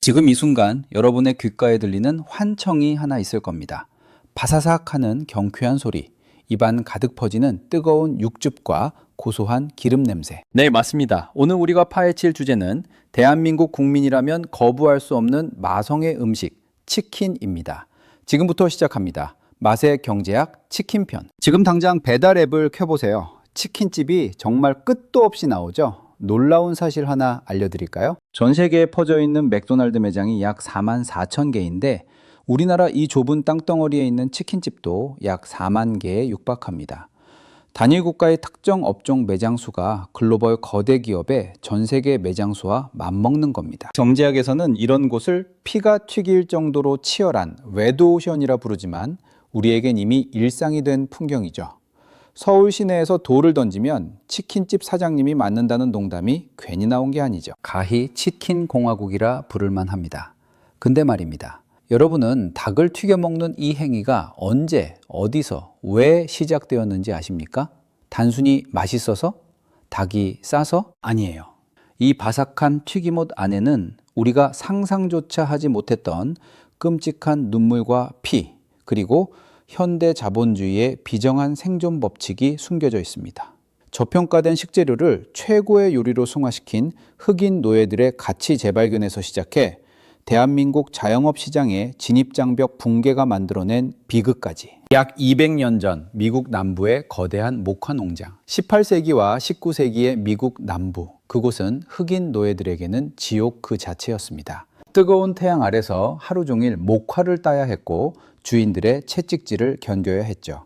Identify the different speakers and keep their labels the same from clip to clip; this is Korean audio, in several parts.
Speaker 1: 지금 이 순간 여러분의 귓가에 들리는 환청이 하나 있을 겁니다. 바사삭 하는 경쾌한 소리, 입안 가득 퍼지는 뜨거운 육즙과 고소한 기름 냄새. 네, 맞습니다. 오늘 우리가 파헤칠 주제는 대한민국 국민이라면 거부할 수 없는 마성의 음식, 치킨입니다. 지금부터 시작합니다. 맛의 경제학 치킨편. 지금 당장 배달 앱을 켜보세요. 치킨집이 정말 끝도 없이 나오죠. 놀라운 사실 하나 알려드릴까요? 전 세계에 퍼져 있는 맥도날드 매장이 약 4만 4천 개인데 우리나라 이 좁은 땅덩어리에 있는 치킨집도 약 4만 개에 육박합니다. 단일 국가의 특정 업종 매장 수가 글로벌 거대 기업의 전 세계 매장 수와 맞먹는 겁니다. 경제학에서는 이런 곳을 피가 튀길 정도로 치열한 레드오션이라 부르지만 우리에겐 이미 일상이 된 풍경이죠. 서울 시내에서 돌을 던지면 치킨집 사장님이 맞는다는 농담이 괜히 나온 게 아니죠. 가히 치킨 공화국이라 부를만 합니다. 근데 말입니다. 여러분은 닭을 튀겨 먹는 이 행위가 언제, 어디서, 왜 시작되었는지 아십니까? 단순히 맛있어서? 닭이 싸서? 아니에요. 이 바삭한 튀김옷 안에는 우리가 상상조차 하지 못했던 끔찍한 눈물과 피, 그리고 현대 자본주의의 비정한 생존 법칙이 숨겨져 있습니다. 저평가된 식재료를 최고의 요리로 승화시킨 흑인 노예들의 가치 재발견에서 시작해 대한민국 자영업 시장의 진입장벽 붕괴가 만들어낸 비극까지. 약 200년 전 미국 남부의 거대한 목화 농장. 18세기와 19세기의 미국 남부. 그곳은 흑인 노예들에게는 지옥 그 자체였습니다. 뜨거운 태양 아래서 하루 종일 목화를 따야 했고 주인들의 채찍질을 견뎌야 했죠.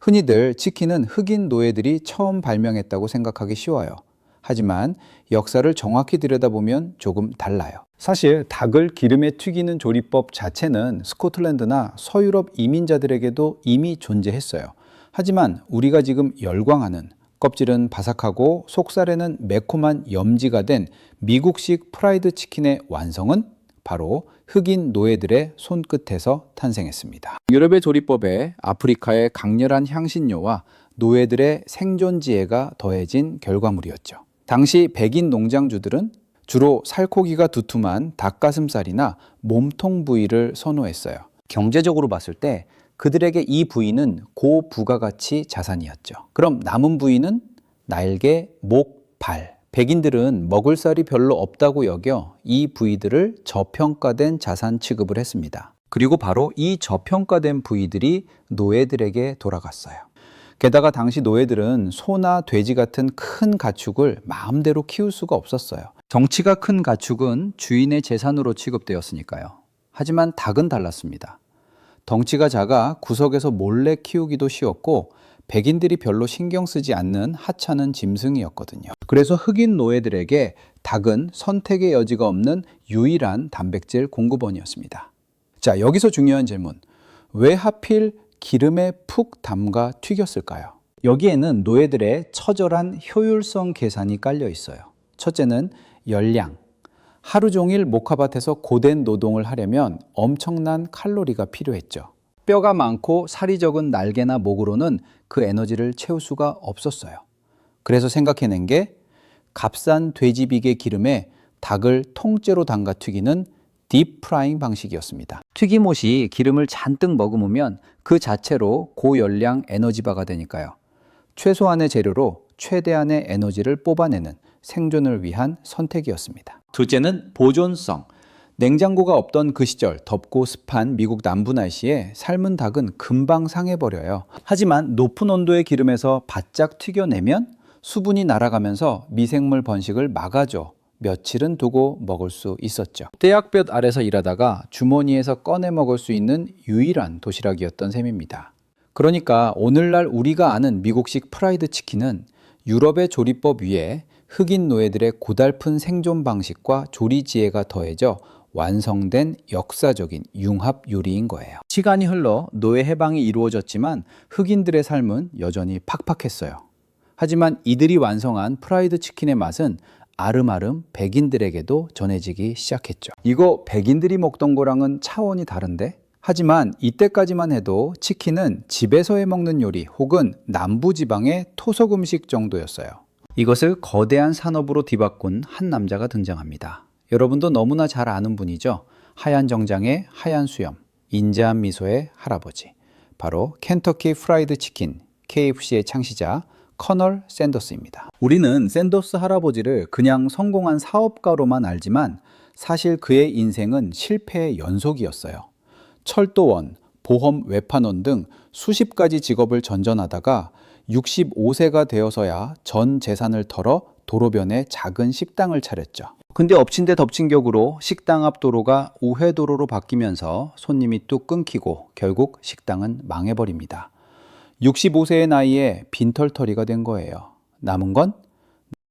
Speaker 1: 흔히들 치킨은 흑인 노예들이 처음 발명했다고 생각하기 쉬워요. 하지만 역사를 정확히 들여다보면 조금 달라요. 사실 닭을 기름에 튀기는 조리법 자체는 스코틀랜드나 서유럽 이민자들에게도 이미 존재했어요. 하지만 우리가 지금 열광하는 껍질은 바삭하고 속살에는 매콤한 염지가 된 미국식 프라이드 치킨의 완성은 바로 흑인 노예들의 손끝에서 탄생했습니다. 유럽의 조리법에 아프리카의 강렬한 향신료와 노예들의 생존 지혜가 더해진 결과물이었죠. 당시 백인 농장주들은 주로 살코기가 두툼한 닭가슴살이나 몸통 부위를 선호했어요. 경제적으로 봤을 때 그들에게 이 부위는 고부가가치 자산이었죠. 그럼 남은 부위는 날개, 목, 발. 백인들은 먹을 살이 별로 없다고 여겨 이 부위들을 저평가된 자산 취급을 했습니다. 그리고 바로 이 저평가된 부위들이 노예들에게 돌아갔어요. 게다가 당시 노예들은 소나 돼지 같은 큰 가축을 마음대로 키울 수가 없었어요. 덩치가 큰 가축은 주인의 재산으로 취급되었으니까요. 하지만 닭은 달랐습니다. 덩치가 작아 구석에서 몰래 키우기도 쉬웠고 백인들이 별로 신경 쓰지 않는 하찮은 짐승이었거든요. 그래서 흑인 노예들에게 닭은 선택의 여지가 없는 유일한 단백질 공급원이었습니다. 자, 여기서 중요한 질문. 왜 하필 기름에 푹 담가 튀겼을까요? 여기에는 노예들의 처절한 효율성 계산이 깔려 있어요. 첫째는 열량. 하루 종일 목화밭에서 고된 노동을 하려면 엄청난 칼로리가 필요했죠. 뼈가 많고 살이 적은 날개나 목으로는 그 에너지를 채울 수가 없었어요. 그래서 생각해낸 게 값싼 돼지비계 기름에 닭을 통째로 담가 튀기는 딥프라잉 방식이었습니다. 튀김옷이 기름을 잔뜩 머금으면 그 자체로 고열량 에너지바가 되니까요. 최소한의 재료로 최대한의 에너지를 뽑아내는 생존을 위한 선택이었습니다. 둘째는 보존성. 냉장고가 없던 그 시절 덥고 습한 미국 남부 날씨에 삶은 닭은 금방 상해버려요. 하지만 높은 온도의 기름에서 바짝 튀겨내면 수분이 날아가면서 미생물 번식을 막아줘 며칠은 두고 먹을 수 있었죠. 떼약볕 아래서 일하다가 주머니에서 꺼내 먹을 수 있는 유일한 도시락이었던 셈입니다. 그러니까 오늘날 우리가 아는 미국식 프라이드 치킨은 유럽의 조리법 위에 흑인 노예들의 고달픈 생존 방식과 조리 지혜가 더해져 완성된 역사적인 융합 요리인 거예요. 시간이 흘러 노예 해방이 이루어졌지만 흑인들의 삶은 여전히 팍팍했어요. 하지만 이들이 완성한 프라이드 치킨의 맛은 아름아름 백인들에게도 전해지기 시작했죠. 이거 백인들이 먹던 거랑은 차원이 다른데? 하지만 이때까지만 해도 치킨은 집에서 해 먹는 요리 혹은 남부지방의 토속 음식 정도였어요. 이것을 거대한 산업으로 뒤바꾼 한 남자가 등장합니다. 여러분도 너무나 잘 아는 분이죠. 하얀 정장에 하얀 수염, 인자한 미소의 할아버지. 바로 켄터키 프라이드 치킨, KFC의 창시자 커널 샌더스입니다. 우리는 샌더스 할아버지를 그냥 성공한 사업가로만 알지만 사실 그의 인생은 실패의 연속이었어요. 철도원, 보험 외판원 등 수십 가지 직업을 전전하다가 65세가 되어서야 전 재산을 털어 도로변에 작은 식당을 차렸죠. 근데 엎친 데 덮친 격으로 식당 앞 도로가 우회도로로 바뀌면서 손님이 뚝 끊기고 결국 식당은 망해버립니다. 65세의 나이에 빈털터리가 된 거예요. 남은 건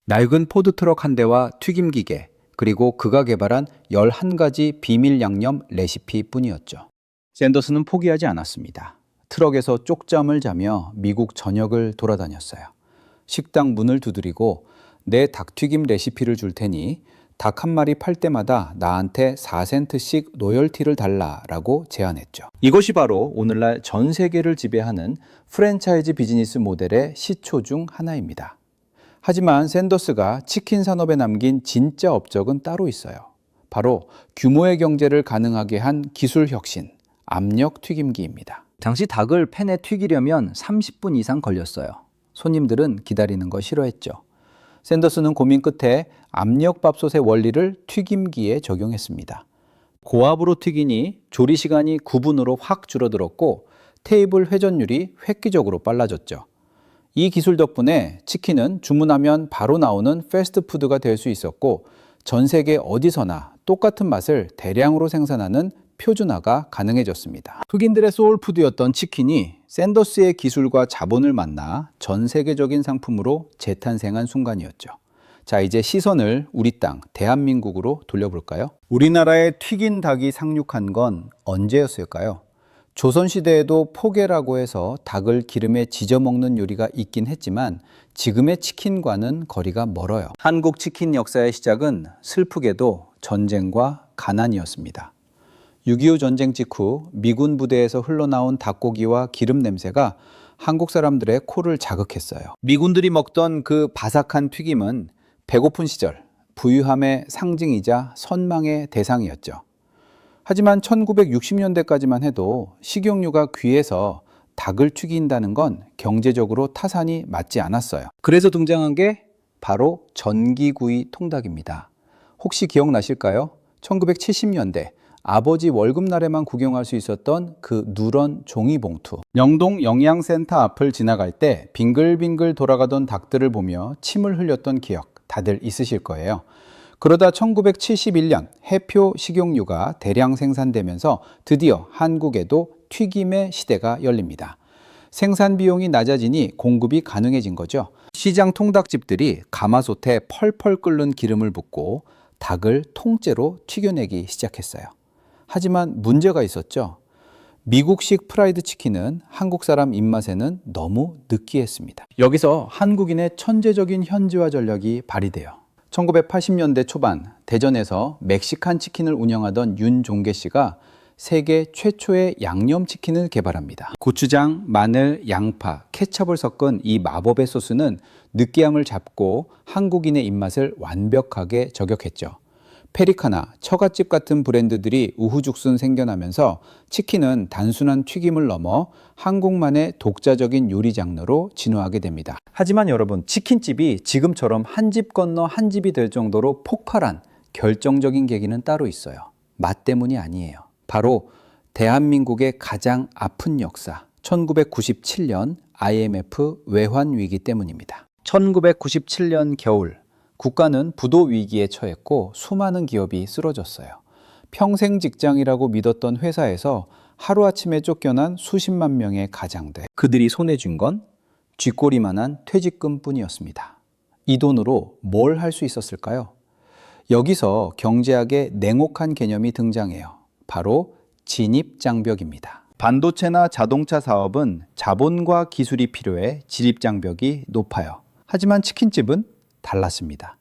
Speaker 1: 낡은 포드트럭 한 대와 튀김기계, 그리고 그가 개발한 11가지 비밀 양념 레시피 뿐이었죠. 샌더스는 포기하지 않았습니다. 트럭에서 쪽잠을 자며 미국 전역을 돌아다녔어요. 식당 문을 두드리고 내 닭튀김 레시피를 줄 테니 닭 한 마리 팔 때마다 나한테 4센트씩 로열티를 달라라고 제안했죠. 이것이 바로 오늘날 전 세계를 지배하는 프랜차이즈 비즈니스 모델의 시초 중 하나입니다. 하지만 샌더스가 치킨 산업에 남긴 진짜 업적은 따로 있어요. 바로 규모의 경제를 가능하게 한 기술 혁신, 압력 튀김기입니다. 당시 닭을 팬에 튀기려면 30분 이상 걸렸어요. 손님들은 기다리는 거 싫어했죠. 샌더스는 고민 끝에 압력밥솥의 원리를 튀김기에 적용했습니다. 고압으로 튀기니 조리 시간이 9분으로 확 줄어들었고 테이블 회전율이 획기적으로 빨라졌죠. 이 기술 덕분에 치킨은 주문하면 바로 나오는 패스트푸드가 될 수 있었고 전 세계 어디서나 똑같은 맛을 대량으로 생산하는 표준화가 가능해졌습니다. 흑인들의 소울푸드였던 치킨이 샌더스의 기술과 자본을 만나 전 세계적인 상품으로 재탄생한 순간이었죠. 자, 이제 시선을 우리 땅, 대한민국으로 돌려볼까요? 우리나라에 튀긴 닭이 상륙한 건 언제였을까요? 조선시대에도 포개라고 해서 닭을 기름에 지져 먹는 요리가 있긴 했지만 지금의 치킨과는 거리가 멀어요. 한국 치킨 역사의 시작은 슬프게도 전쟁과 가난이었습니다. 6.25 전쟁 직후 미군 부대에서 흘러나온 닭고기와 기름 냄새가 한국 사람들의 코를 자극했어요. 미군들이 먹던 그 바삭한 튀김은 배고픈 시절 부유함의 상징이자 선망의 대상이었죠. 하지만 1960년대까지만 해도 식용유가 귀해서 닭을 튀긴다는 건 경제적으로 타산이 맞지 않았어요. 그래서 등장한 게 바로 전기구이 통닭입니다. 혹시 기억나실까요? 1970년대 아버지 월급날에만 구경할 수 있었던 그 누런 종이봉투. 영동 영양센터 앞을 지나갈 때 빙글빙글 돌아가던 닭들을 보며 침을 흘렸던 기억 다들 있으실 거예요. 그러다 1971년 해표 식용유가 대량 생산되면서 드디어 한국에도 튀김의 시대가 열립니다. 생산 비용이 낮아지니 공급이 가능해진 거죠. 시장 통닭집들이 가마솥에 펄펄 끓는 기름을 붓고 닭을 통째로 튀겨내기 시작했어요. 하지만 문제가 있었죠. 미국식 프라이드 치킨은 한국 사람 입맛에는 너무 느끼했습니다. 여기서 한국인의 천재적인 현지화 전략이 발휘돼요. 1980년대 초반 대전에서 멕시칸 치킨을 운영하던 윤종계 씨가 세계 최초의 양념치킨을 개발합니다. 고추장, 마늘, 양파, 케첩을 섞은 이 마법의 소스는 느끼함을 잡고 한국인의 입맛을 완벽하게 저격했죠. 페리카나, 처갓집 같은 브랜드들이 우후죽순 생겨나면서 치킨은 단순한 튀김을 넘어 한국만의 독자적인 요리 장르로 진화하게 됩니다. 하지만 여러분, 치킨집이 지금처럼 한 집 건너 한 집이 될 정도로 폭발한 결정적인 계기는 따로 있어요. 맛 때문이 아니에요. 바로 대한민국의 가장 아픈 역사, 1997년 IMF 외환위기 때문입니다. 1997년 겨울, 국가는 부도 위기에 처했고 수많은 기업이 쓰러졌어요. 평생 직장이라고 믿었던 회사에서 하루아침에 쫓겨난 수십만 명의 가장들. 그들이 손에 쥔 건 쥐꼬리만한 퇴직금뿐이었습니다. 이 돈으로 뭘 할 수 있었을까요? 여기서 경제학의 냉혹한 개념이 등장해요. 바로 진입장벽입니다. 반도체나 자동차 사업은 자본과 기술이 필요해 진입장벽이 높아요. 하지만 치킨집은 달랐습니다.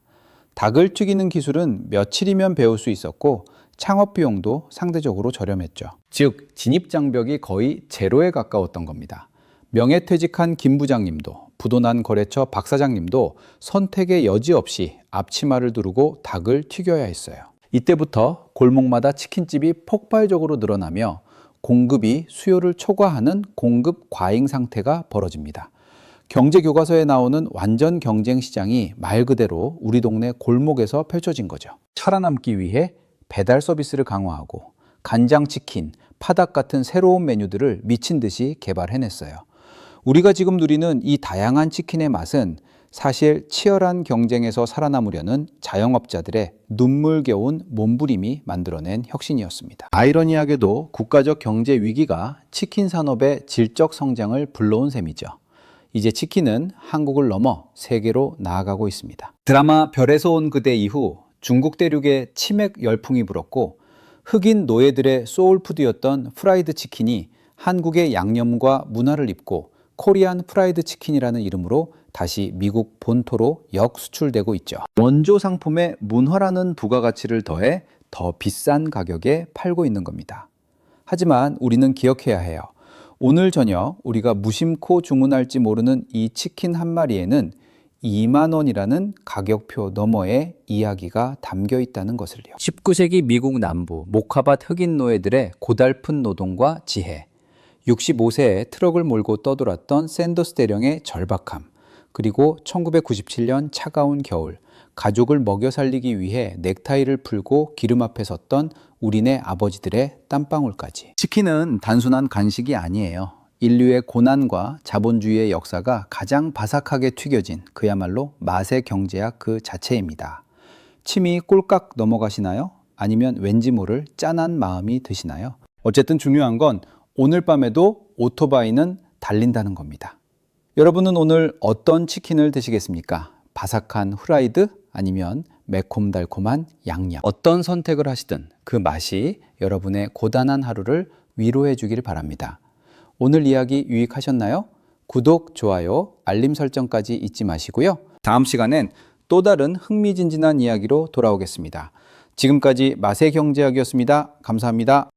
Speaker 1: 닭을 튀기는 기술은 며칠이면 배울 수 있었고 창업 비용도 상대적으로 저렴했죠. 즉 진입장벽이 거의 제로에 가까웠던 겁니다. 명예퇴직한 김 부장님도 부도난 거래처 박 사장님도 선택의 여지 없이 앞치마를 두르고 닭을 튀겨야 했어요. 이때부터 골목마다 치킨집이 폭발적으로 늘어나며 공급이 수요를 초과하는 공급 과잉 상태가 벌어집니다. 경제 교과서에 나오는 완전 경쟁 시장이 말 그대로 우리 동네 골목에서 펼쳐진 거죠. 살아남기 위해 배달 서비스를 강화하고 간장치킨, 파닭 같은 새로운 메뉴들을 미친 듯이 개발해냈어요. 우리가 지금 누리는 이 다양한 치킨의 맛은 사실 치열한 경쟁에서 살아남으려는 자영업자들의 눈물겨운 몸부림이 만들어낸 혁신이었습니다. 아이러니하게도 국가적 경제 위기가 치킨 산업의 질적 성장을 불러온 셈이죠. 이제 치킨은 한국을 넘어 세계로 나아가고 있습니다. 드라마 별에서 온 그대 이후 중국 대륙에 치맥 열풍이 불었고 흑인 노예들의 소울푸드였던 프라이드 치킨이 한국의 양념과 문화를 입고 코리안 프라이드 치킨이라는 이름으로 다시 미국 본토로 역수출되고 있죠. 원조 상품에 문화라는 부가가치를 더해 더 비싼 가격에 팔고 있는 겁니다. 하지만 우리는 기억해야 해요. 오늘 저녁 우리가 무심코 주문할지 모르는 이 치킨 한 마리에는 2만 원이라는 가격표 너머의 이야기가 담겨 있다는 것을요. 19세기 미국 남부 모카밭 흑인 노예들의 고달픈 노동과 지혜, 65세에 트럭을 몰고 떠돌았던 샌더스 대령의 절박함, 그리고 1997년 차가운 겨울, 가족을 먹여 살리기 위해 넥타이를 풀고 기름 앞에 섰던 우리네 아버지들의 땀방울까지. 치킨은 단순한 간식이 아니에요. 인류의 고난과 자본주의의 역사가 가장 바삭하게 튀겨진 그야말로 맛의 경제학 그 자체입니다. 침이 꼴깍 넘어가시나요? 아니면 왠지 모를 짠한 마음이 드시나요? 어쨌든 중요한 건 오늘 밤에도 오토바이는 달린다는 겁니다. 여러분은 오늘 어떤 치킨을 드시겠습니까? 바삭한 후라이드 아니면 매콤달콤한 양념. 어떤 선택을 하시든 그 맛이 여러분의 고단한 하루를 위로해 주길 바랍니다. 오늘 이야기 유익하셨나요? 구독, 좋아요, 알림 설정까지 잊지 마시고요. 다음 시간엔 또 다른 흥미진진한 이야기로 돌아오겠습니다. 지금까지 맛의 경제학이었습니다. 감사합니다.